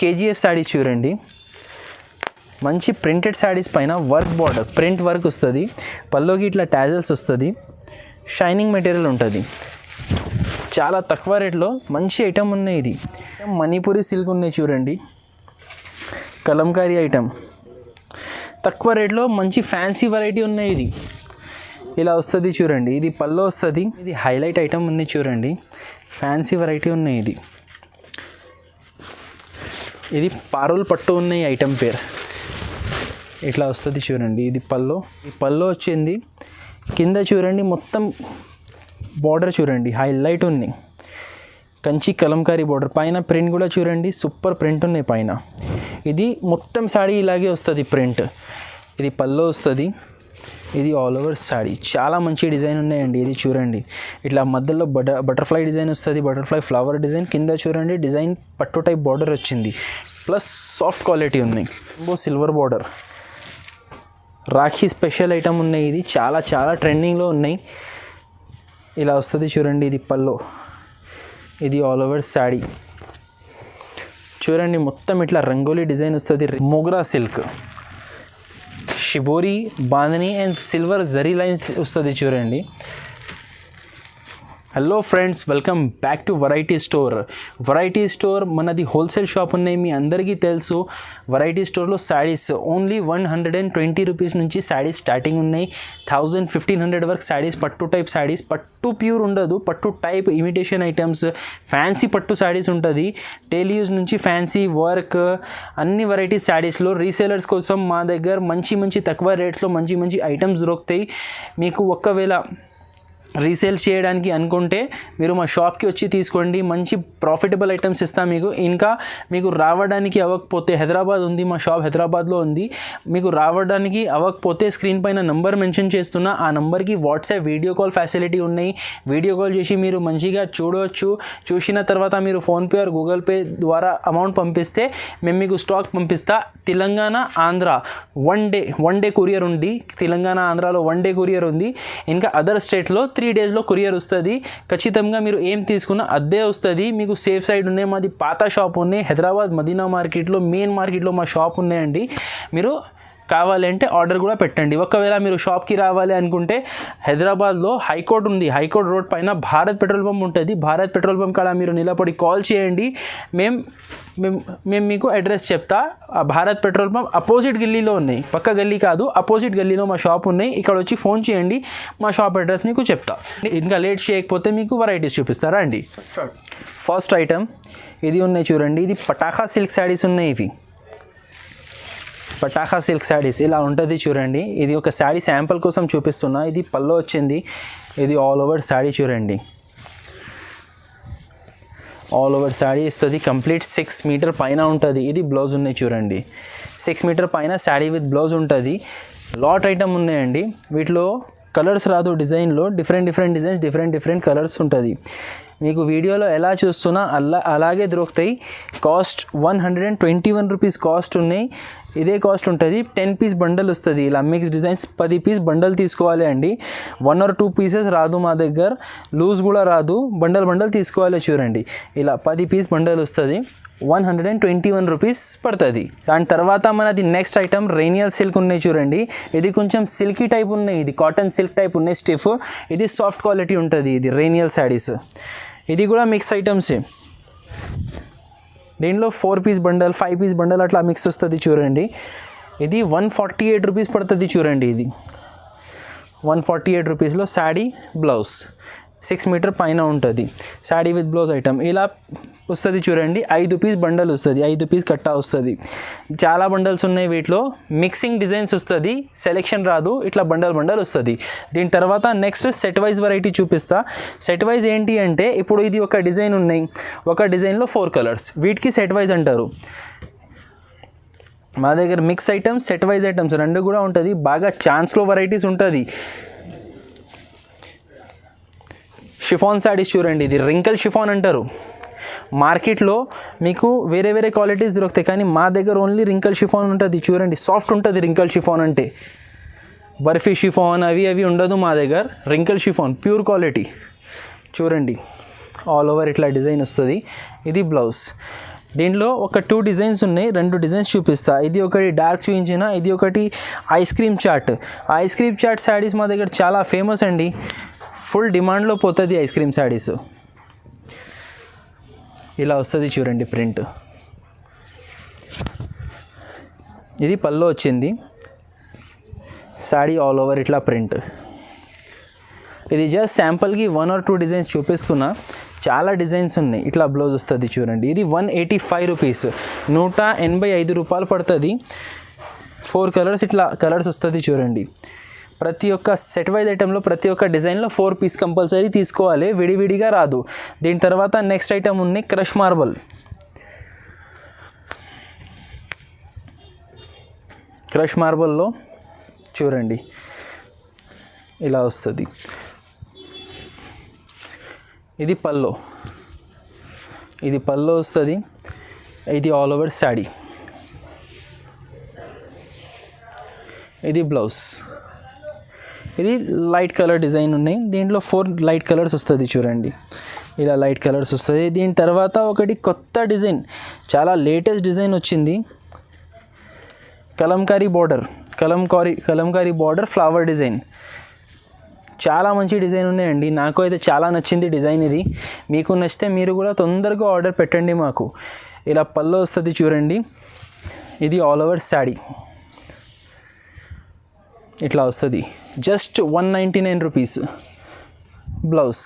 KGF saris చూడండి. మంచి printed saris పైన వర్క్ బార్డర్ ప్రింట్ వర్క్ వస్తుంది. పల్లోకి ఇట్లా టాజల్స్ వస్తుంది. షైనింగ్ మెటీరియల్ ఉంటుంది. చాలా తక్కువ రేట్లో మంచి ఐటమ్ ఉన్నాయి. ఇది మణిపూరి సిల్క్ ఉన్నాయి చూడండి. కలంకారీ ఐటమ్ తక్కువ రేట్లో మంచి ఫ్యాన్సీ వెరైటీ ఉన్నాయి. ఇది ఇలా వస్తుంది చూడండి. ఇది పల్లో వస్తుంది. ఇది హైలైట్ ఐటమ్ ఉన్నాయి చూడండి. ఫ్యాన్సీ వెరైటీ ఉన్నాయి. ఇది పారోల్ పట్టు ఉన్నాయి ఐటమ్ పేరు. ఇట్లా వస్తుంది చూడండి. ఇది పల్లో. ఈ పల్లో వచ్చింది. కింద చూడండి మొత్తం బార్డర్ చూడండి హైలైట్ ఉంది. కంచి కలంకారీ బార్డర్ పైన ప్రింట్ కూడా చూడండి సూపర్ ప్రింట్ ఉన్నాయి పైన. ఇది మొత్తం శారీ ఇలాగే వస్తుంది ప్రింట్. ఇది పల్లో వస్తుంది. ఇది ఆల్ ఓవర్ శారీ చాలా మంచి డిజైన్ ఉన్నాయండి. ఇది చూడండి ఇట్లా మధ్యలో బటర్ఫ్లై డిజైన్ వస్తుంది. Butterfly flower design. కింద చూడండి డిజైన్ పట్టు టైప్ బార్డర్ వచ్చింది. ప్లస్ సాఫ్ట్ క్వాలిటీ ఉన్నాయి. Silver border Rakhi special item ఉన్నాయి. ఇది చాలా చాలా ట్రెండింగ్లో ఉన్నాయి. ఇలా వస్తుంది చూడండి. ఇది పల్లో. ఇది ఆల్ ఓవర్ శారీ చూడండి. మొత్తం ఇట్లా రంగోలీ డిజైన్ వస్తుంది. Mogra silk shibori bandhani and silver zari lines వస్తుంది చూడండి. Hello friends, welcome back to variety store. Variety store మనది హోల్సేల్ షాప్ ఉన్నాయి. మీ అందరికీ తెలుసు. వెరైటీ స్టోర్లో శారీస్ ఓన్లీ 120 రూపీస్ నుంచి శారీస్ స్టార్టింగ్ ఉన్నాయి. 1000-1500 వరకు శారీస్. పట్టు టైప్ శారీస్. పట్టు ప్యూర్ ఉండదు, పట్టు టైప్ ఇమిటేషన్ ఐటమ్స్, ఫ్యాన్సీ పట్టు శారీస్ ఉంటుంది. డైలీ యూజ్ నుంచి ఫ్యాన్సీ వర్క్ అన్ని వెరైటీ శారీస్లో రీసేలర్స్ కోసం మా దగ్గర మంచి మంచి తక్కువ రేట్స్లో మంచి మంచి ఐటమ్స్ దొరుకుతాయి. మీకు ఒకవేళ రీసేల్ చేయడానికి అనుకుంటే మీరు మా షాప్కి వచ్చి తీసుకోండి. మంచి ప్రాఫిటబుల్ ఐటమ్స్ ఇస్తాం మీకు. ఇంకా మీకు రావడానికి అవ్వకపోతే హైదరాబాద్ ఉంది, మా షాప్ హైదరాబాద్లో ఉంది. మీకు రావడానికి అవ్వకపోతే స్క్రీన్ పైన నంబర్ మెన్షన్ చేస్తున్నా. ఆ నంబర్కి వాట్సాప్ వీడియో కాల్ ఫెసిలిటీ ఉన్నాయి. వీడియో కాల్ చేసి మీరు మంచిగా చూడవచ్చు. చూసిన తర్వాత మీరు ఫోన్పే ఆర్ గూగుల్ పే ద్వారా అమౌంట్ పంపిస్తే మేము మీకు స్టాక్ పంపిస్తా. Telangana Andhra one day courier ఉంది. తెలంగాణ ఆంధ్రాలో 1 డే కొరియర్ ఉంది. ఇంకా అదర్ స్టేట్లో 3 డేస్లో కొరియర్ వస్తుంది. ఖచ్చితంగా మీరు ఏం తీసుకున్నా అదే వస్తుంది. మీకు సేఫ్ సైడ్ ఉన్నాయి. మాది పాత షాప్ ఉన్నాయి హైదరాబాద్ మదీనా మార్కెట్లో, మెయిన్ మార్కెట్లో మా షాప్ ఉన్నాయండి. మీరు కావాలంటే ఆర్డర్ కూడా పెట్టండి. ఒకవేళ మీరు షాప్కి రావాలి అనుకుంటే హైదరాబాద్లో హైకోర్ట్ ఉంది. హైకోర్ట్ రోడ్ పైన భారత్ పెట్రోల్ పంప్ ఉంటుంది. భారత్ పెట్రోల్ పంప్ కాడ మీరు నిలబడి కాల్ చేయండి. మేము మీకు అడ్రస్ చెప్తా. ఆ భారత్ పెట్రోల్ పంప్ అపోజిట్ గల్లీలో ఉన్నాయి. పక్క గల్లీ కాదు, అపోజిట్ గల్లీలో మా షాప్ ఉన్నాయి. ఇక్కడ వచ్చి ఫోన్ చేయండి. మా షాప్ అడ్రస్ మీకు చెప్తా. ఇంకా లేట్ చేయకపోతే మీకు వెరైటీస్ చూపిస్తారా అండి. ఫస్ట్ ఐటమ్ ఇది ఉన్నాయి చూడండి. ఇది పటాఖా సిల్క్ శారీస్ ఉన్నాయి. ఇవి పటాఖా సిల్క్ శారీస్ ఇలా ఉంటుంది చూడండి. ఇది ఒక శారీ శాంపుల్ కోసం చూపిస్తున్నా. ఇది పల్లో వచ్చింది. ఇది ఆల్ ఓవర్ శారీ చూడండి. ఆల్ ఓవర్ శారీ ఇస్తుంది. కంప్లీట్ 6 మీటర్ పైన ఉంటుంది. ఇది బ్లౌజ్ ఉన్నాయి చూడండి. 6 మీటర్ పైన శారీ విత్ బ్లౌజ్ ఉంటుంది. లాట్ ఐటమ్ ఉన్నాయండి. వీటిలో కలర్స్ రాదు. డిజైన్లో డిఫరెంట్ డిజైన్స్ డిఫరెంట్ కలర్స్ ఉంటుంది. మీకు వీడియోలో ఎలా చూస్తున్నా అలాగే దొరుకుతాయి. కాస్ట్ 121 రూపీస్ కాస్ట్ ఉన్నాయి. ఇదే కాస్ట్ ఉంటుంది. 10 పీస్ బండల్ వస్తుంది. ఇలా మిక్స్ డిజైన్స్ 10 పీస్ బండల్ తీసుకోవాలి అండి. 1 or 2 పీసెస్ రాదు మా దగ్గర. లూజ్ కూడా రాదు. బండల్ తీసుకోవాలి చూడండి. ఇలా 10 పీస్ బండల్ వస్తుంది. 121 రూపీస్ పడుతుంది. దాని తర్వాత మనది నెక్స్ట్ ఐటమ్ రేనియల్ సిల్క్ ఉన్నాయి చూడండి. ఇది కొంచెం సిల్కీ టైప్ ఉన్నాయి. ఇది కాటన్ సిల్క్ టైప్ ఉన్నాయి స్టిఫ్. ఇది సాఫ్ట్ క్వాలిటీ ఉంటుంది. ఇది రేనియల్ శారీస్. ఇది కూడా మిక్స్ ఐటమ్సే. దీనిలో 4 పీస్ బండల్ 5 పీస్ బండల్ అట్లా మిక్స్ వస్తుంది చూడండి. ఇది 148 రూపీస్ పడుతుంది చూడండి. ఇది 148 రూపీస్లో శారీ బ్లౌజ్ 6 మీటర్ పైన ఉంటుంది. శారీ విత్ బ్లౌజ్ ఐటమ్ ఇలా వస్తుంది చూడండి. 5 పీస్ బండల్ వస్తుంది. 5 పీస్ కట్టా వస్తుంది. చాలా బండల్స్ ఉన్నాయి. వీటిలో మిక్సింగ్ డిజైన్స్ వస్తుంది. సెలెక్షన్ రాదు. ఇట్లా బండల్ వస్తుంది. దీని తర్వాత నెక్స్ట్ సెట్ వైజ్ వెరైటీ చూపిస్తా. సెట్ వైజ్ ఏంటి అంటే ఇప్పుడు ఇది ఒక డిజైన్ ఉన్నాయి. ఒక డిజైన్లో 4 కలర్స్. వీటికి సెట్ వైజ్ అంటారు. మా దగ్గర mix items set wise items రెండు కూడా ఉంటుంది. బాగా ఛాన్స్లో వెరైటీస్ ఉంటుంది. షిఫాన్ శారీస్ చూడండి. ఇది రింకల్ షిఫాన్ అంటారు. మార్కెట్లో మీకు వేరే క్వాలిటీస్ దొరుకుతాయి, కానీ మా దగ్గర ఓన్లీ రింకల్ షిఫాన్ ఉంటుంది. చూడండి సాఫ్ట్ ఉంటుంది రింకల్ షిఫాన్ అంటే. బర్ఫీ షిఫాన్ అవి ఉండదు మా దగ్గర. రింకల్ షిఫాన్ ప్యూర్ క్వాలిటీ చూడండి. ఆల్ ఓవర్ ఇట్లా డిజైన్ వస్తుంది. ఇది బ్లౌజ్. దీంట్లో ఒక 2 డిజైన్స్ ఉన్నాయి, 2 డిజైన్స్ చూపిస్తా. ఇది ఒకటి డార్క్ చూపించిన, ఇది ఒకటి ice cream chaat. Ice cream chaat saris మా దగ్గర చాలా ఫేమస్ అండి, ఫుల్ డిమాండ్లో పోతుంది ఐస్ క్రీమ్ శారీస్. ఇలా వస్తుంది చూడండి ప్రింట్. ఇది పల్లో వచ్చింది, శారీ ఆల్ ఓవర్ ఇట్లా ప్రింట్. ఇది జస్ట్ శాంపుల్కి 1 or 2 డిజైన్స్ చూపిస్తున్నా, చాలా డిజైన్స్ ఉన్నాయి. ఇట్లా బ్లౌజ్ వస్తుంది చూడండి. ఇది 185 రూపీస్, 185 రూపాయలు పడుతుంది. 4 కలర్స్, ఇట్లా కలర్స్ వస్తుంది చూడండి. ప్రతి ఒక్క సెట్ వైజ్ ఐటెంలో ప్రతి ఒక్క డిజైన్లో 4 పీస్ కంపల్సరీ తీసుకోవాలి, విడివిడిగా రాదు. దీని తర్వాత నెక్స్ట్ ఐటమ్ ఉన్నాయి క్రష్ మార్బల్. క్రష్ మార్బల్లో చూడండి ఇలా వస్తుంది. ఇది పల్లో, ఇది పల్లో వస్తుంది. ఇది ఆల్ ఓవర్ శారీ. ఇది బ్లౌజ్. ఇది లైట్ కలర్ డిజైన్ ఉన్నాయి, దీంట్లో 4 లైట్ కలర్స్ వస్తుంది చూడండి. ఇలా లైట్ కలర్స్ వస్తుంది. దీని తర్వాత ఒకటి కొత్త డిజైన్, చాలా లేటెస్ట్ డిజైన్ వచ్చింది. Kalamkari border, Kalamkari border flower design. చాలా మంచి డిజైన్ ఉన్నాయండి, నాకు అయితే చాలా నచ్చింది డిజైన్ ఇది. మీకు నచ్చితే మీరు కూడా తొందరగా ఆర్డర్ పెట్టండి మాకు. ఇలా పల్లో వస్తుంది చూడండి. ఇది ఆల్ ఓవర్ శారీ ఇట్లా వస్తుంది, జస్ట్ 199 రూపీస్. బ్లౌజ్.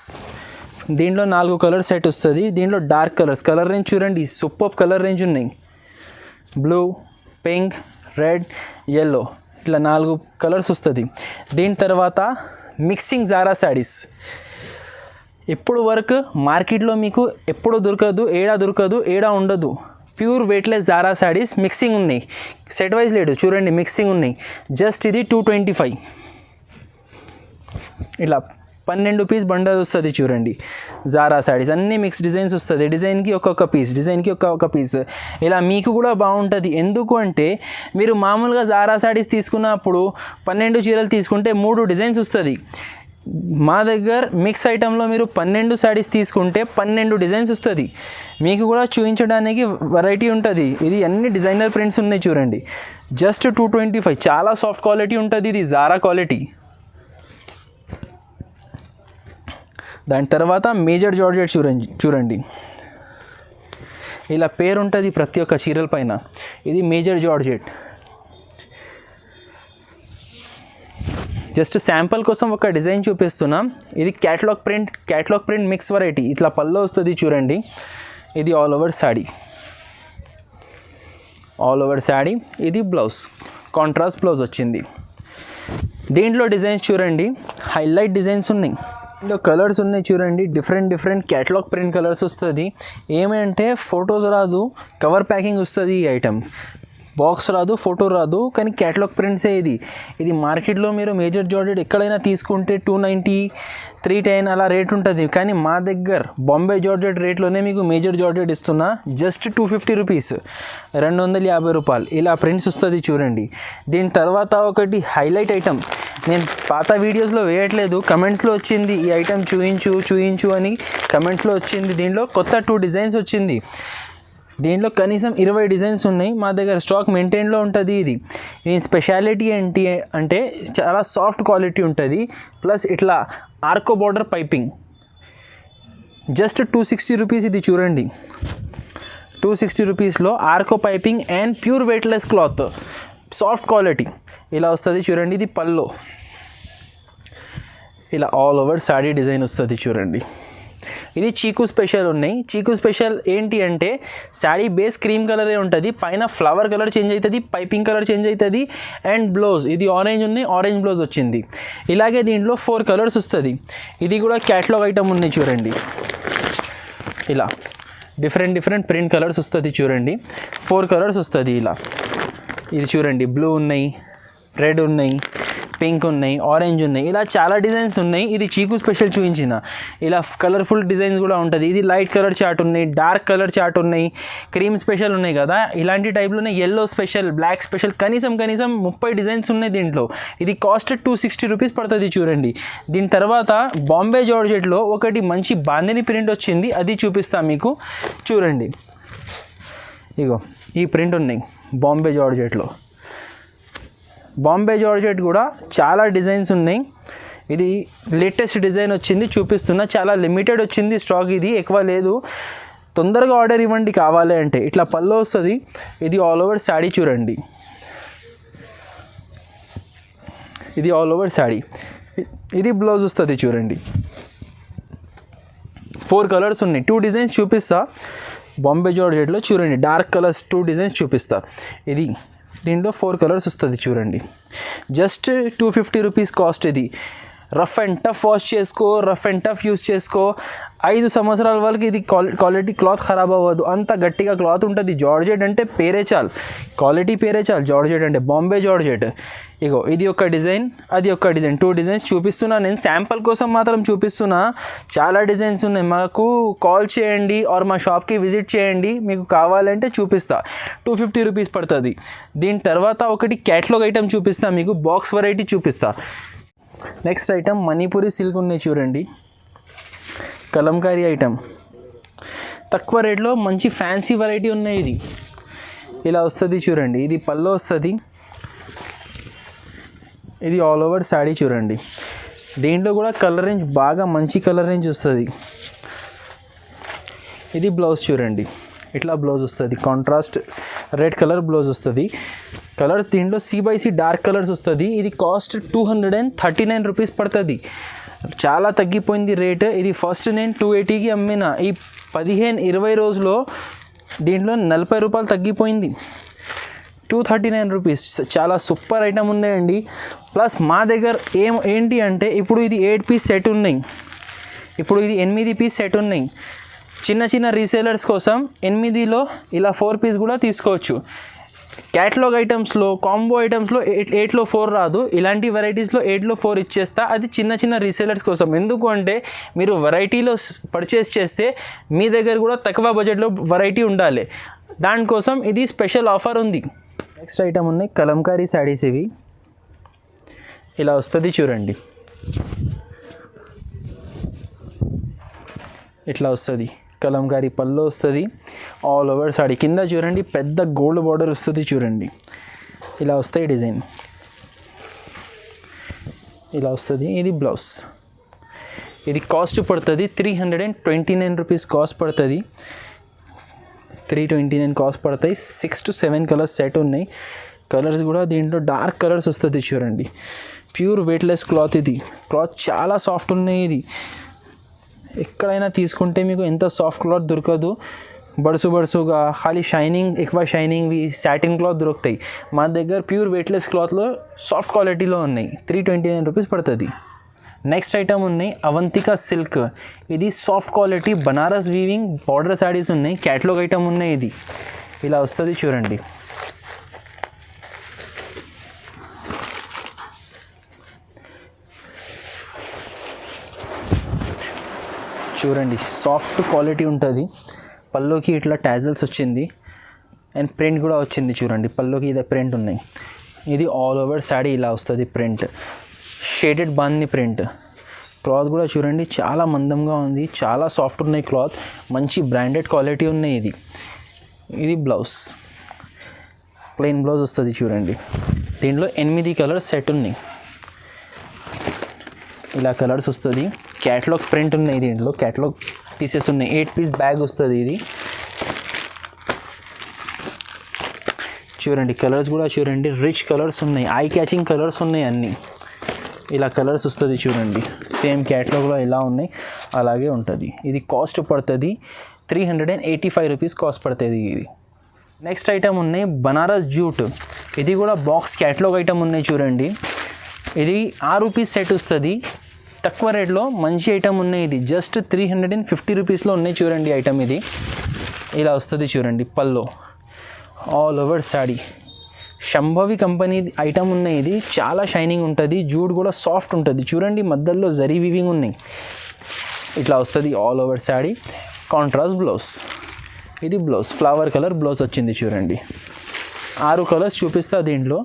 దీంట్లో 4 కలర్ సెట్ వస్తుంది. దీంట్లో డార్క్ కలర్స్, కలర్ రేంజ్ చూడండి, సూపర్ కలర్ రేంజ్ ఉన్నాయి. బ్లూ, పింక్, రెడ్, ఎల్లో, ఇట్లా 4 కలర్స్ వస్తుంది. దీని తర్వాత మిక్సింగ్ జారా శారీస్. ఇప్పుడు వరకు మార్కెట్లో మీకు ఎప్పుడు దొరకదు, ఏడా ఉండదు. Pure weightless Zara saris mixing ఉన్నాయి, సెట్ వైజ్ లేడు చూడండి, మిక్సింగ్ ఉన్నాయి. జస్ట్ ఇది 225. ఇట్లా 12 పీస్ బండల్ వస్తుంది చూడండి. జారా శారీస్ అన్నీ మిక్స్ డిజైన్స్ వస్తుంది, డిజైన్కి ఒక్కొక్క పీస్. ఇలా మీకు కూడా బాగుంటుంది. ఎందుకు అంటే మీరు మామూలుగా జారా శారీస్ తీసుకున్నప్పుడు 12 చీరలు తీసుకుంటే 3 డిజైన్స్ వస్తుంది. మా దగ్గర మిక్స్ ఐటెంలో మీరు 12 శారీస్ తీసుకుంటే 12 డిజైన్స్ వస్తుంది. మీకు కూడా చూపించడానికి వెరైటీ ఉంటుంది. ఇది అన్ని డిజైనర్ ప్రింట్స్ ఉన్నాయి చూడండి. జస్ట్ 225, చాలా సాఫ్ట్ క్వాలిటీ ఉంటుంది, ఇది జారా క్వాలిటీ. దాని తర్వాత మేజర్ జార్జెట్ చూడండి, ఇలా పేరు ఉంటుంది ప్రతి ఒక్క చీరల పైన. ఇది మేజర్ జార్జెట్. జస్ట్ శాంపుల్ కోసం ఒక డిజైన్ చూపిస్తున్నాం. ఇది క్యాటలాగ్ ప్రింట్ మిక్స్ వెరైటీ. ఇట్లా పల్లో వస్తుంది చూడండి. ఇది ఆల్ ఓవర్ శారీ. ఇది బ్లౌజ్, కాంట్రాస్ట్ బ్లౌజ్ వచ్చింది. దీంట్లో డిజైన్స్ చూడండి, హైలైట్ డిజైన్స్ ఉన్నాయి. ఇందులో కలర్స్ ఉన్నాయి చూడండి, డిఫరెంట్ క్యాటలాగ్ ప్రింట్ కలర్స్ వస్తుంది. ఏమంటే ఫొటోస్ రాదు, కవర్ ప్యాకింగ్ వస్తుంది. ఈ ఐటమ్ బాక్స్ రాదు, ఫోటో రాదు, కానీ క్యాటలాగ్ ప్రింట్సే. ఇది మార్కెట్లో మీరు మేజర్ జార్జెట్ ఎక్కడైనా తీసుకుంటే 290, 310 అలా రేట్ ఉంటుంది. కానీ మా దగ్గర బాంబే జార్జెట్ రేట్లోనే మీకు మేజర్ జార్జెట్ ఇస్తున్నా, జస్ట్ 250 రూపీస్, 250 రూపాయలు. ఇలా ప్రింట్స్ వస్తుంది చూడండి. దీని తర్వాత ఒకటి హైలైట్ ఐటమ్, నేను పాత వీడియోస్లో వేయట్లేదు, కమెంట్స్లో వచ్చింది ఈ ఐటమ్ చూయించు అని కమెంట్స్లో వచ్చింది. దీంట్లో కొత్త 2 డిజైన్స్ వచ్చింది. దీంట్లో కనీసం 20 డిజైన్స్ ఉన్నాయి. మా దగ్గర స్టాక్ మెయింటైన్లో ఉంటుంది. దీని స్పెషాలిటీ ఏంటి అంటే చాలా సాఫ్ట్ క్వాలిటీ ఉంటుంది, ప్లస్ ఇట్లా ఆర్కో బార్డర్ పైపింగ్. Just 260 rupees. ఇది చూడండి, 260 రూపీస్లో ఆర్కో piping and pure weightless cloth, soft quality. ఇలా వస్తుంది చూడండి. ఇది పల్లో. ఇలా ఆల్ ఓవర్ శారీ డిజైన్ వస్తుంది చూడండి. ఇది చీకు స్పెషల్ ఉన్నాయి. చీకు స్పెషల్ ఏంటి అంటే శారీ బేస్ క్రీమ్ కలరే ఉంటుంది, పైన ఫ్లవర్ కలర్ చేంజ్ అవుతుంది, పైపింగ్ కలర్ చేంజ్ అవుతుంది, అండ్ బ్లౌజ్ ఇది ఆరెంజ్ ఉన్నాయి, ఆరెంజ్ బ్లౌజ్ వచ్చింది. ఇలాగే దీంట్లో 4 కలర్స్ వస్తుంది. ఇది కూడా క్యాటలాగ్ ఐటమ్ ఉన్నాయి చూడండి. ఇలా డిఫరెంట్ ప్రింట్ కలర్స్ వస్తుంది చూడండి. 4 కలర్స్ వస్తుంది. ఇలా ఇది చూడండి, బ్లూ ఉన్నాయి, రెడ్ ఉన్నాయి, పింక్ ఉన్నాయి, ఆరెంజ్ ఉన్నాయి, ఇలా చాలా డిజైన్స్ ఉన్నాయి. ఇది చీకు స్పెషల్ చూపించిన. ఇలా కలర్ఫుల్ డిజైన్స్ కూడా ఉంటుంది. ఇది లైట్ కలర్ చార్ట్ ఉన్నాయి, డార్క్ కలర్ చార్ట్ ఉన్నాయి, క్రీమ్ స్పెషల్ ఉన్నాయి కదా, ఇలాంటి టైప్లోనే ఎల్లో స్పెషల్, బ్లాక్ స్పెషల్, కనీసం 30 డిజైన్స్ ఉన్నాయి దీంట్లో. ఇది కాస్ట్ 260 రూపీస్ పడుతుంది చూడండి. దీని తర్వాత బాంబే జార్జెట్లో ఒకటి మంచి బాందిని ప్రింట్ వచ్చింది, అది చూపిస్తాను మీకు చూడండి. ఇగో ఈ ప్రింట్ ఉన్నాయి బాంబే జార్జెట్లో. బాంబే జార్జెట్ కూడా చాలా డిజైన్స్ ఉన్నాయి. ఇది లేటెస్ట్ డిజైన్ వచ్చింది చూపిస్తున్నా, చాలా లిమిటెడ్ వచ్చింది స్టాక్, ఇది ఎక్కువ లేదు. తొందరగా ఆర్డర్ ఇవ్వండి కావాలి అంటే. ఇట్లా పళ్ళు వస్తుంది. ఇది ఆల్ ఓవర్ శాడీ చూడండి, ఇది ఆల్ ఓవర్ శాడీ. ఇది బ్లౌజ్ వస్తుంది చూడండి. 4 కలర్స్ ఉన్నాయి. 2 డిజైన్స్ చూపిస్తా బాంబే జార్జెట్లో చూడండి. డార్క్ కలర్స్ 2 డిజైన్స్ చూపిస్తా. ఇది దీంట్లో 4 కలర్స్ వస్తుంది చూడండి. Just 250 rupees cost. ఇది రఫ్ అండ్ టఫ్ వాష్ చేసుకో, రఫ్ అండ్ టఫ్ యూస్ చేసుకో. 5 సంవత్సరాల వరకు ఇది క్వాలిటీ క్లాత్ ఖరాబ్ అవ్వదు, అంత గట్టిగా క్లాత్ ఉంటుంది. జార్జెట్ అంటే పేరే చాలు, క్వాలిటీ పేరే చాలు. జార్జెట్ అంటే బాంబే జార్జెట్. ఇగో ఇది ఒక డిజైన్, అది ఒక డిజైన్. 2 డిజైన్స్ చూపిస్తున్నా నేను, శాంపుల్ కోసం మాత్రం చూపిస్తున్నా. చాలా డిజైన్స్ ఉన్నాయి. మాకు కాల్ చేయండి ఆర్ మా షాప్కి విజిట్ చేయండి, మీకు కావాలంటే చూపిస్తా. 250 రూపీస్ పడుతుంది. దీని తర్వాత ఒకటి క్యాటలాగ్ ఐటమ్ చూపిస్తా మీకు, బాక్స్ వెరైటీ చూపిస్తా. నెక్స్ట్ ఐటమ్ మణిపూరి సిల్క్ ఉన్నాయి చూడండి, కలంకారీ ఐటమ్. తక్కువ రేట్లో మంచి ఫ్యాన్సీ వెరైటీ ఉన్నాయి. ఇది ఇలా వస్తుంది చూడండి. ఇది పళ్ళు వస్తుంది. ఇది ఆల్ ఓవర్ శాడీ చూడండి. దీంట్లో కూడా కలర్ రేంజ్ బాగా మంచి కలర్ రేంజ్ వస్తుంది. ఇది బ్లౌజ్ చూడండి, ఇట్లా బ్లౌజ్ వస్తుంది. కాంట్రాస్ట్ రెడ్ కలర్ బ్లౌజ్ వస్తుంది. కలర్స్ దీంట్లో C/C డార్క్ కలర్స్ వస్తుంది. ఇది కాస్ట్ 239 రూపీస్ పడుతుంది. చాలా తగ్గిపోయింది రేట్. ఇది ఫస్ట్ నేను 280కి అమ్మిన. ఈ 15-20 రోజుల్లో దీంట్లో 40 రూపాయలు తగ్గిపోయింది. 239 రూపీస్. చాలా సూపర్ ఐటమ్ ఉన్నాయండి. ప్లస్ మా దగ్గర ఏంటి అంటే ఇప్పుడు ఇది 8 పీస్ సెట్ ఉన్నాయి, ఇప్పుడు ఇది 8 పీస్ సెట్ ఉన్నాయి. చిన్న చిన్న రీసేలర్స్ కోసం 8లో ఇలా 4 పీస్ కూడా తీసుకోవచ్చు. క్యాటలాగ్ ఐటమ్స్లో, కాంబో ఐటమ్స్లో 8లో 4 రాదు. ఇలాంటి వెరైటీస్లో 8లో 4 ఇచ్చేస్తా. అది చిన్న చిన్న రీసేలర్స్ కోసం. ఎందుకు అంటే మీరు వెరైటీలో పర్చేస్ చేస్తే మీ దగ్గర కూడా తక్కువ బడ్జెట్లో వెరైటీ ఉండాలి, దానికోసం ఇది స్పెషల్ ఆఫర్ ఉంది. నెక్స్ట్ ఐటమ్ ఉన్నాయి కలంకారీ శారీస్. ఇవి ఇలా వస్తుంది చూడండి, ఇట్లా వస్తుంది. కలంకారీ పళ్ళు వస్తుంది, ఆల్ ఓవర్ సాడీ. కింద చూడండి పెద్ద గోల్డ్ బార్డర్ వస్తుంది చూడండి. ఇలా వస్తాయి డిజైన్, ఇలా వస్తుంది. ఇది బ్లౌజ్. ఇది కాస్ట్ పడుతుంది 329 రూపీస్ కాస్ట్ పడుతుంది. 329 కాస్ట్ పడతాయి. 6 to 7 కలర్స్ సెట్ ఉన్నాయి. కలర్స్ కూడా దీంట్లో డార్క్ కలర్స్ వస్తుంది చూడండి. Pure weightless cloth. ఇది క్లాత్ చాలా సాఫ్ట్ ఉన్నాయి. ఇది ఎక్కడైనా తీసుకుంటే మీకు ఎంత సాఫ్ట్ క్లాత్ దొరకదు. బడుసుగా ఖాళీ షైనింగ్, ఎక్కువ షైనింగ్వి సాటిన్ క్లాత్ దొరుకుతాయి. మా దగ్గర ప్యూర్ వెయిట్లెస్ క్లాత్లో సాఫ్ట్ క్వాలిటీలో ఉన్నాయి. 329 రూపీస్ పడుతుంది. నెక్స్ట్ ఐటమ్ ఉన్నాయి అవంతికా సిల్క్. ఇది soft quality Banaras weaving border saris ఉన్నాయి. క్యాటలాగ్ ఐటమ్ ఉన్నాయి. ఇది ఇలా వస్తుంది చూడండి. చూడండి సాఫ్ట్ క్వాలిటీ ఉంటుంది. పల్లోకి ఇట్లా టాజల్స్ వచ్చింది అండ్ ప్రింట్ కూడా వచ్చింది చూడండి. పల్లోకి ఇదే ప్రింట్ ఉన్నాయి. ఇది ఆల్ ఓవర్ శాడీ ఇలా వస్తుంది ప్రింట్. షేడెడ్ బాంది ప్రింట్. క్లాత్ కూడా చూడండి చాలా మందంగా ఉంది, చాలా సాఫ్ట్ ఉన్నాయి క్లాత్. మంచి బ్రాండెడ్ క్వాలిటీ ఉన్నాయి. ఇది బ్లౌజ్, ప్లెయిన్ బ్లౌజ్ వస్తుంది చూడండి. దీంట్లో 8 కలర్స్ సెట్ ఉన్నాయి. ఇలా కలర్స్ వస్తుంది. క్యాటలాగ్ ప్రింట్ ఉన్నాయి. దీంట్లో క్యాటలాగ్ పీసెస్ ఉన్నాయి. 8 పీస్ బ్యాగ్ వస్తుంది. ఇది చూడండి. కలర్స్ కూడా చూడండి రిచ్ కలర్స్ ఉన్నాయి, ఐ క్యాచింగ్ కలర్స్ ఉన్నాయి అన్నీ. ఇలా కలర్స్ వస్తుంది చూడండి. సేమ్ క్యాటలాగ్లో ఎలా ఉన్నాయి అలాగే ఉంటుంది. ఇది కాస్ట్ పడుతుంది 385 రూపీస్ కాస్ట్ పడుతుంది ఇది. నెక్స్ట్ ఐటమ్ ఉన్నాయి బనారస్ జూట్. ఇది కూడా బాక్స్ క్యాటలాగ్ ఐటమ్ ఉన్నాయి చూడండి. ఇది 6 పీస్ సెట్ వస్తుంది. తక్కువ రేట్లో మంచి ఐటమ్ ఉన్నాయి. ఇది జస్ట్ 350 రూపీస్లో ఉన్నాయి చూడండి ఐటమ్. ఇది ఇలా వస్తుంది చూడండి. Pallu all over sari. Shambhavi company item ఉన్నాయి. ఇది చాలా షైనింగ్ ఉంటుంది. జూట్ కూడా సాఫ్ట్ ఉంటుంది చూడండి. మధ్యలో జరీ వీవింగ్ ఉన్నాయి. ఇట్లా వస్తుంది all over sari. Contrast blouse. ఇది బ్లౌజ్ ఫ్లవర్ కలర్ బ్లౌజ్ వచ్చింది చూడండి. 6 కలర్స్ చూపిస్తా దీంట్లో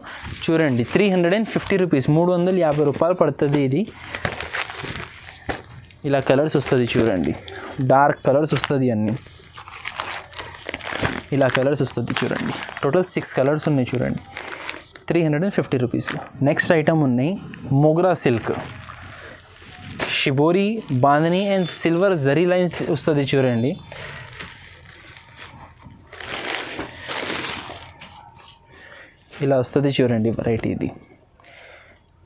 చూడండి. 350 రూపీస్ 350 రూపాయలు పడుతుంది. ఇది ఇలా కలర్స్ వస్తుంది చూడండి. డార్క్ కలర్స్ వస్తుంది అన్నీ. ఇలా కలర్స్ వస్తుంది చూడండి. టోటల్ 6 కలర్స్ ఉన్నాయి చూడండి. 350 రూపీస్. నెక్స్ట్ ఐటమ్ ఉన్నాయి Mogra silk, shibori, bandhani and silver zari lines వస్తుంది చూడండి. ఇలా వస్తుంది చూడండి వెరైటీ.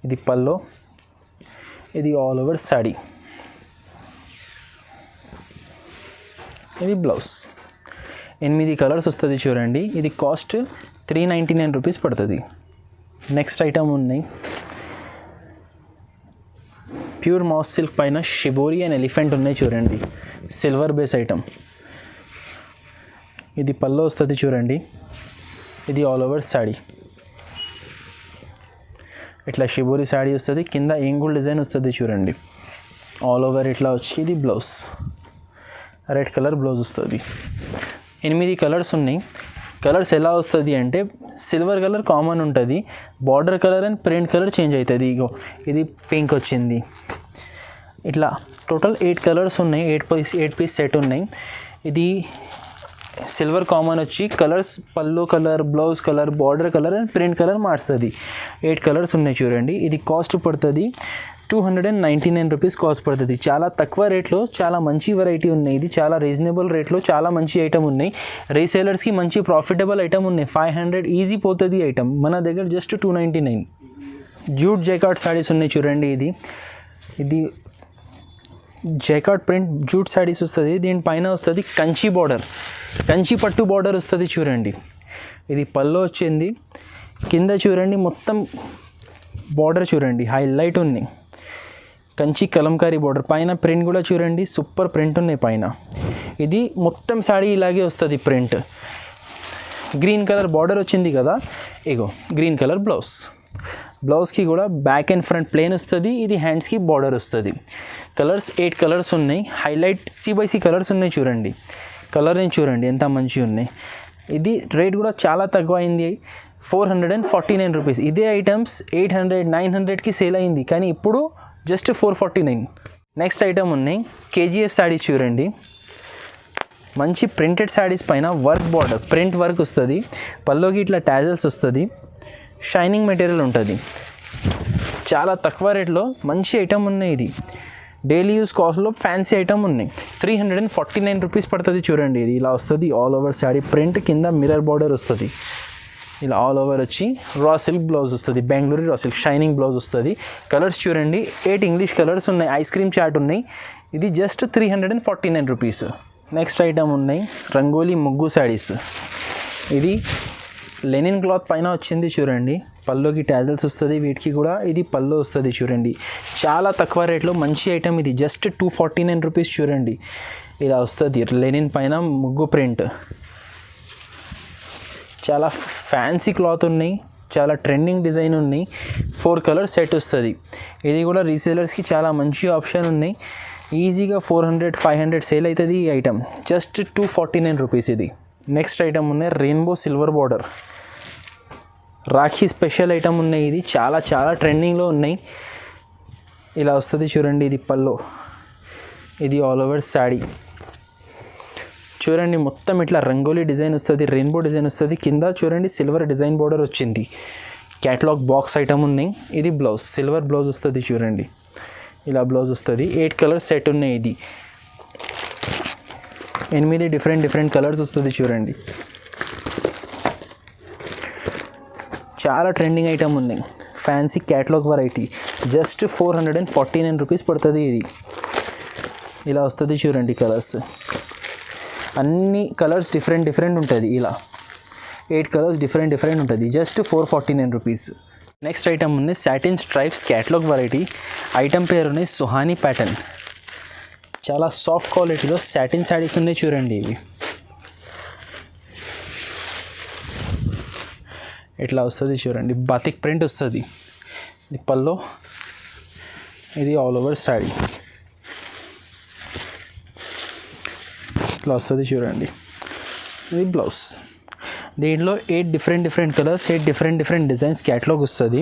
ఇది పల్లో, ఇది ఆల్ ఓవర్ సాడీ, ఇది బ్లౌజ్. 8 కలర్స్ వస్తుంది చూడండి. ఇది కాస్ట్ 399 రూపీస్ పడుతుంది. నెక్స్ట్ ఐటమ్ ఉన్నాయి ప్యూర్ మాస్ సిల్క్ పైన షిబోరి అండ్ ఎలిఫెంట్ ఉన్నాయి చూడండి. Silver base item. ఇది పల్లో వస్తుంది చూడండి. ఇది ఆల్ ఓవర్ సాడీ. ఇట్లా షిబోరి శాడీ వస్తుంది. కింద ఏంగుల్ డిజైన్ వస్తుంది చూడండి. ఆల్ ఓవర్ ఇట్లా వచ్చి ఇది బ్లౌజ్, రెడ్ కలర్ బ్లౌజ్ వస్తుంది. 8 కలర్స్ ఉన్నాయి. కలర్స్ ఎలా వస్తుంది అంటే సిల్వర్ కలర్ కామన్ ఉంటుంది, border colour and print colour change అవుతుంది. ఇగో ఇది పింక్ వచ్చింది. ఇట్లా టోటల్ 8 కలర్స్ ఉన్నాయి. 8 పీస్ సెట్ ఉన్నాయి. ఇది సిల్వర్ కామన్ వచ్చి colours pallu colour, blouse colour, border colour and print colour మార్చుతుంది. 8 కలర్స్ ఉన్నాయి చూడండి. ఇది కాస్ట్ పడుతుంది 299 రూపీస్ కాస్ట్ పడుతుంది. చాలా తక్కువ రేట్లో చాలా మంచి వెరైటీ ఉన్నాయి. ఇది చాలా రీజనబుల్ రేట్లో చాలా మంచి ఐటమ్ ఉన్నాయి. రీసేలర్స్కి మంచి ప్రాఫిటబుల్ ఐటమ్ ఉన్నాయి. 500 ఈజీ పోతుంది ఐటమ్. మన దగ్గర జస్ట్ 299. జూట్ జైకార్డ్ శారీస్ ఉన్నాయి చూడండి. ఇది జైకార్డ్ ప్రింట్ జూట్ శారీస్ వస్తుంది. దీనిపైన వస్తుంది కంచి బార్డర్, కంచి పట్టు బార్డర్ వస్తుంది చూడండి. ఇది పల్లో వచ్చింది. కింద చూడండి మొత్తం బార్డర్ చూడండి హైలైట్ ఉంది. కంచి కలంకారీ బార్డర్, పైన ప్రింట్ కూడా చూడండి సూపర్ ప్రింట్ ఉన్నాయి పైన. ఇది మొత్తం శారీ ఇలాగే వస్తుంది ప్రింట్. గ్రీన్ కలర్ బార్డర్ వచ్చింది కదా, ఇగో గ్రీన్ కలర్ బ్లౌజ్. బ్లౌజ్కి కూడా బ్యాక్ అండ్ ఫ్రంట్ ప్లేన్ వస్తుంది. ఇది హ్యాండ్స్కి బార్డర్ వస్తుంది. కలర్స్ 8 కలర్స్ ఉన్నాయి. హైలైట్ C/C కలర్స్ ఉన్నాయి చూడండి. కలర్ని చూడండి ఎంత మంచిగా ఉన్నాయి. ఇది రేట్ కూడా చాలా తక్కువ అయింది, 449 రూపీస్. ఇదే ఐటమ్స్ 800, 900కి సేల్ అయింది, కానీ ఇప్పుడు జస్ట్ 449. నెక్స్ట్ ఐటమ్ ఉన్నాయి KGF శారీస్ చూడండి. మంచి ప్రింటెడ్ శారీస్ పైన వర్క్ బార్డర్, ప్రింట్ వర్క్ వస్తుంది. పల్లోకి ఇట్లా టాజల్స్ వస్తుంది. షైనింగ్ మెటీరియల్ ఉంటుంది. చాలా తక్కువ రేట్లో మంచి ఐటమ్ ఉన్నాయి. ఇది డైలీ యూస్ కాస్ట్లో ఫ్యాన్సీ ఐటమ్ ఉన్నాయి. 349 రూపీస్ పడుతుంది చూడండి. ఇది ఇలా వస్తుంది ఆల్ ఓవర్ శారీ ప్రింట్, కింద మిర్రర్ బార్డర్ వస్తుంది. ఇలా ఆల్ ఓవర్ వచ్చి రా సిల్క్ బ్లౌజ్ వస్తుంది. Bengaluru raw silk shining blouse వస్తుంది. కలర్స్ చూడండి 8 ఇంగ్లీష్ కలర్స్ ఉన్నాయి. ఐస్ క్రీమ్ చాట్ ఉన్నాయి. ఇది జస్ట్ 349 రూపీస్. నెక్స్ట్ ఐటమ్ ఉన్నాయి రంగోలీ ముగ్గు శారీస్. ఇది లెనిన్ క్లాత్ పైన వచ్చింది చూడండి. పల్లోకి టాజల్స్ వస్తుంది. వీటికి కూడా ఇది పల్లో వస్తుంది చూడండి. చాలా తక్కువ రేట్లో మంచి ఐటమ్. ఇది జస్ట్ 249 రూపీస్ చూడండి. ఇలా వస్తుంది లెనిన్ పైన ముగ్గు ప్రింట్. చాలా ఫ్యాన్సీ క్లాత్ ఉన్నాయి. చాలా ట్రెండింగ్ డిజైన్ ఉన్నాయి. 4 కలర్ సెట్ వస్తుంది. ఇది కూడా రీసేలర్స్కి చాలా మంచి ఆప్షన్ ఉన్నాయి. ఈజీగా 400, 500 సేల్ అవుతుంది ఈ ఐటమ్. జస్ట్ 249 రూపీస్ ఇది. నెక్స్ట్ ఐటమ్ ఉన్నాయి rainbow silver border Rakhi special item ఉన్నాయి. ఇది చాలా చాలా ట్రెండింగ్లో ఉన్నాయి. ఇలా వస్తుంది చూడండి. ఇది పల్లో, ఇది ఆల్ ఓవర్ శాడీ చూడండి. మొత్తం ఇట్లా రంగోలీ డిజైన్ వస్తుంది, రెయిన్బో డిజైన్ వస్తుంది. కింద చూడండి సిల్వర్ డిజైన్ బార్డర్ వచ్చింది. క్యాటలాగ్ బాక్స్ ఐటమ్ ఉన్నాయి. ఇది బ్లౌజ్, సిల్వర్ బ్లౌజ్ వస్తుంది చూడండి. ఇలా బ్లౌజ్ వస్తుంది. 8 కలర్ సెట్ ఉన్నాయి. ఇది 8 డిఫరెంట్ కలర్స్ వస్తుంది చూడండి. చాలా ట్రెండింగ్ ఐటమ్ ఉంది. Fancy catalogue variety just 449 rupees పడుతుంది. ఇది ఇలా వస్తుంది చూడండి. కలర్స్ అన్ని కలర్స్ డిఫరెంట్ ఉంటుంది. ఇలా 8 కలర్స్ డిఫరెంట్ ఉంటుంది. Just 449 rupees. నెక్స్ట్ ఐటమ్ ఉంది satin stripes catalogue variety. Item పేరు ఉన్నాయి సుహానీ ప్యాటర్న్. చాలా సాఫ్ట్ క్వాలిటీలో సాటిన్ శారీస్ ఉన్నాయి చూడండి. ఇవి ఇట్లా వస్తుంది చూడండి. బాతిక్ ప్రింట్ వస్తుంది. ఇది పల్లో, ఇది ఆల్ ఓవర్ శారీ ఇట్లా వస్తుంది చూడండి. ఇది బ్లౌజ్. దీంట్లో 8 different colours, 8 different designs catalogue వస్తుంది.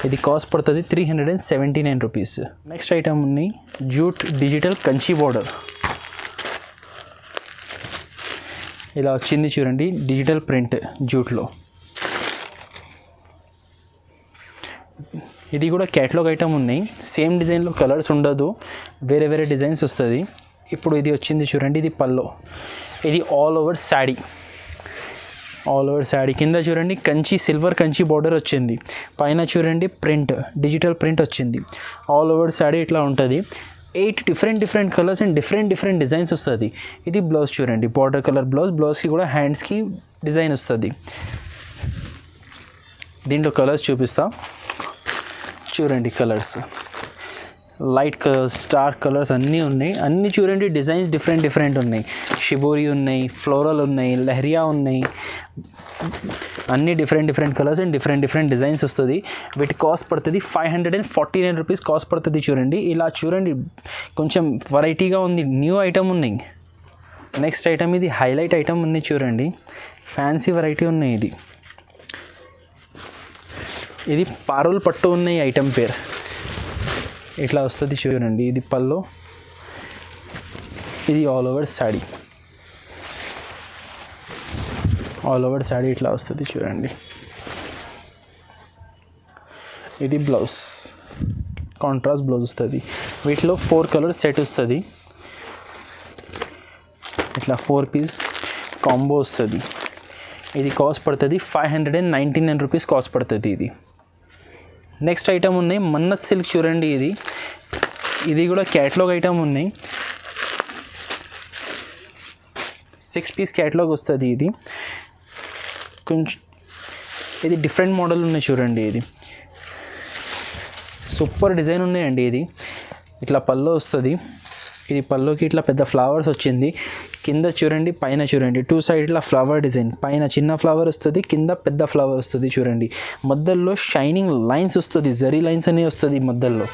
ఇది కాస్ట్ పడుతుంది 379 రూపీస్. నెక్స్ట్ ఐటమ్ ఉన్నాయి జూట్ డిజిటల్ కంచి బార్డర్. ఇలా వచ్చింది చూడండి, డిజిటల్ ప్రింట్ జూట్లో. ఇది కూడా క్యాటలాగ్ ఐటమ్ ఉన్నాయి. సేమ్ డిజైన్లో కలర్స్ ఉండదు, వేరే వేరే డిజైన్స్ వస్తుంది. ఇప్పుడు ఇది వచ్చింది చూడండి, ఇది పల్లో. ఇది all over sari, all over sari. కింద చూడండి కంచి, సిల్వర్ కంచి బార్డర్ వచ్చింది. పైన చూడండి ప్రింట్, డిజిటల్ ప్రింట్ వచ్చింది. ఆల్ ఓవర్ శాడీ ఇట్లా ఉంటుంది. 8 different colours and different designs వస్తుంది. ఇది బ్లౌజ్ చూడండి, బార్డర్ కలర్ బ్లౌజ్. బ్లౌజ్కి కూడా హ్యాండ్స్కి డిజైన్ వస్తుంది. దీంట్లో కలర్స్ చూపిస్తా చూడండి. Colours light colours, dark colours అన్నీ ఉన్నాయి. అన్నీ చూడండి డిజైన్స్ డిఫరెంట్ ఉన్నాయి. షిబోరి ఉన్నాయి, ఫ్లోరల్ ఉన్నాయి, లెహరియా ఉన్నాయి. అన్నీ different colours and different designs వస్తుంది. వీటి కాస్ట్ పడుతుంది 549 రూపీస్ కాస్ట్ పడుతుంది. చూడండి ఇలా చూడండి, కొంచెం వెరైటీగా ఉంది, న్యూ ఐటమ్ ఉన్నాయి. నెక్స్ట్ ఐటమ్ ఇది హైలైట్ ఐటమ్ ఉన్నాయి చూడండి, ఫ్యాన్సీ వెరైటీ ఉన్నాయి. ఇది పారుల్ పట్టు ఉన్నాయి ఐటమ్ పేరు. ఇట్లా వస్తుంది చూడండి, ఇది పల్లో. ఇది all over sari, all over sari ఇట్లా వస్తుంది చూడండి. ఇది బ్లౌజ్, కాంట్రాస్ట్ బ్లౌజ్ వస్తుంది. వీటిలో 4 కలర్ సెట్ వస్తుంది. ఇట్లా 4 పీస్ కాంబో వస్తుంది. ఇది కాస్ట్ పడుతుంది 599 రూపీస్ కాస్ట్ పడుతుంది ఇది. నెక్స్ట్ ఐటమ్ ఉన్నాయి మన్నత్ సిల్క్ చూడండి. ఇది కూడా క్యాటలాగ్ ఐటమ్ ఉన్నాయి. 6 పీస్ క్యాటలాగ్ వస్తుంది. ఇది కొంచెం ఇది డిఫరెంట్ మోడల్ ఉన్నాయి చూడండి. ఇది సూపర్ డిజైన్ ఉన్నాయండి. ఇది ఇట్లా పల్లో వస్తుంది. ఇది పల్లోకి ఇట్లా పెద్ద ఫ్లవర్స్ వచ్చింది. కింద చూడండి, పైన చూడండి, 2 సైడ్ ఇట్లా ఫ్లవర్ డిజైన్. పైన చిన్న ఫ్లవర్ వస్తుంది, కింద పెద్ద ఫ్లవర్ వస్తుంది చూడండి. మధ్యలో షైనింగ్ లైన్స్ వస్తుంది, జరీ లైన్స్ అనేవి వస్తుంది మధ్యలో.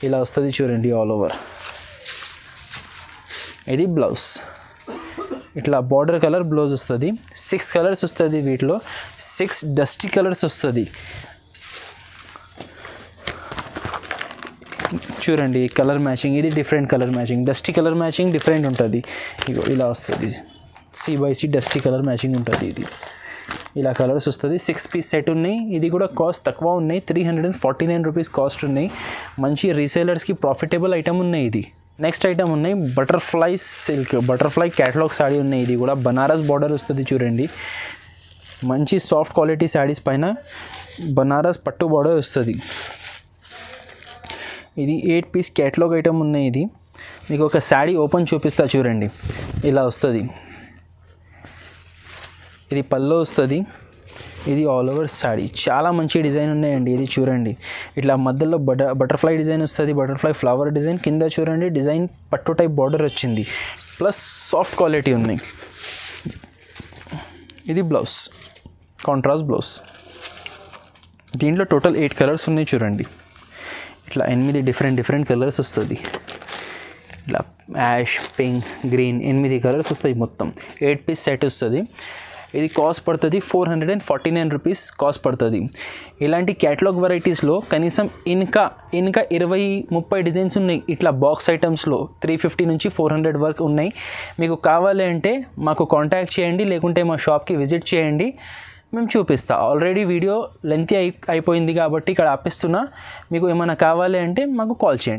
ఇలా వస్తుంది చూడండి ఆల్ ఓవర్. ఇది బ్లౌజ్, ఇట్లా బార్డర్ కలర్ బ్లౌజ్ వస్తుంది. 6 కలర్స్ వస్తుంది. వీటిలో 6 డస్టీ కలర్స్ వస్తుంది చూడండి. కలర్ మ్యాచింగ్, ఇది different colour matching. Dusty colour matching different ఉంటుంది. ఇగో ఇలా వస్తుంది, C/C డస్టీ కలర్ మ్యాచింగ్ ఉంటుంది. ఇది ఇలా కలర్స్ వస్తుంది. 6 పీస్ సెట్ ఉన్నాయి. ఇది కూడా కాస్ట్ తక్కువ ఉన్నాయి, 349 రూపీస్ కాస్ట్ ఉన్నాయి. మంచి రీసేలర్స్కి ప్రాఫిటబుల్ ఐటమ్ ఉన్నాయి. ఇది నెక్స్ట్ ఐటమ్ ఉన్నాయి butterfly silk, butterfly catalogue sari ఉన్నాయి. ఇది కూడా బనారస్ బార్డర్ వస్తుంది చూడండి. మంచి సాఫ్ట్ క్వాలిటీ శాడీస్ పైన బనారస్ పట్టు బార్డర్ వస్తుంది. ఇది 8 పీస్ క్యాటలాగ్ ఐటమ్ ఉన్నాయి. ఇది మీకు ఒక శాడీ ఓపెన్ చూపిస్తా చూడండి. ఇలా వస్తుంది. ఇది పల్లో వస్తుంది. ఇది ఆల్ ఓవర్ శాడీ. చాలా మంచి డిజైన్ ఉన్నాయండి. ఇది చూడండి, ఇట్లా మధ్యలో బటర్ఫ్లై డిజైన్ వస్తుంది, బటర్ఫ్లై ఫ్లవర్ డిజైన్. కింద చూడండి డిజైన్ పట్టు టైప్ బార్డర్ వచ్చింది, ప్లస్ సాఫ్ట్ క్వాలిటీ ఉన్నాయి. ఇది బ్లౌజ్, కాంట్రాస్ట్ బ్లౌజ్. దీంట్లో టోటల్ 8 కలర్స్ ఉన్నాయి చూడండి. ఇట్లా 8 డిఫరెంట్ కలర్స్ వస్తుంది. ఇట్లా యాష్, పింక్, గ్రీన్ 8 కలర్స్ వస్తాయి. మొత్తం 8 పీస్ సెట్ వస్తుంది. ఇది కాస్ట్ పడుతుంది 449 రూపీస్ కాస్ట్ పడుతుంది. ఇలాంటి క్యాటలాగ్ వెరైటీస్లో కనీసం ఇంకా 20-30 డిజైన్స్ ఉన్నాయి. ఇట్లా బాక్స్ ఐటమ్స్లో 350 నుంచి 400 వరకు ఉన్నాయి. మీకు కావాలి అంటే మాకు కాంటాక్ట్ చేయండి, లేకుంటే మా షాప్కి విజిట్ చేయండి, మేము చూపిస్తా. ఆల్రెడీ వీడియో లెంతీ అయిపోయింది కాబట్టి ఇక్కడ ఆపిస్తున్నా. మీకు ఏమైనా కావాలి అంటే మాకు కాల్ చేయండి.